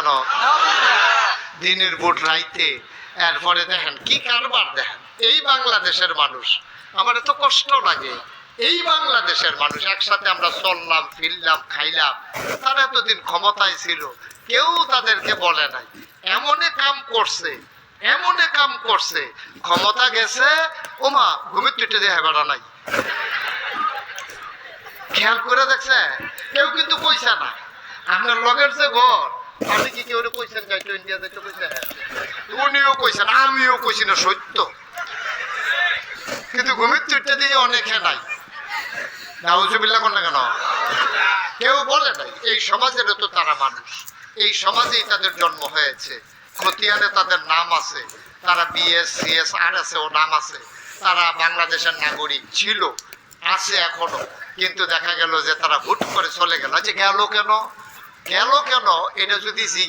কেন? দিনের ভোট রাইতে, এরপরে দেখেন কি কারবার। দেখেন এই বাংলাদেশের মানুষ, আমার এত কষ্ট লাগে। এই বাংলাদেশের মানুষ একসাথে আমরা চললাম, ফিরলাম, খাইলাম, তারা এতদিন ক্ষমতায় ছিল, কেউ তাদেরকে বলে নাই। এমনে কাম করছে, এমনে কাম করছে, ক্ষমতা গেছে, ওমা ঘুমির টুটে দিয়ে বেড়া নাই। খেয়াল করে দেখছে? কেউ কিন্তু কইছে না। আপনার লগের যে ঘর, আপনি কি কেউ কইছেন যাইতো ইন্ডিয়া যাইতো কইছে? উনিও কইছেন, আমিও কইছি না, সত্য। কিন্তু ঘুমির টুটে দিয়ে অনেকে নাই। নাউজুবিল্লাহ কোন না কেন? কেউ বলে নাই। এই সমাজের তো তারা মানুষ, এই সমাজেই তাদের জন্ম হয়েছে, খতিয়ানে তাদের নাম আছে, তারা বিএস সিএস আর আছে, ও নাম আছে, তারা বাংলাদেশের নাগরিক ছিল, আছে এখনো। কিন্তু দেখা গেল যে তারা হুট করে চলে গেল। যে গেল কেন, গেল কেন, এটা যদি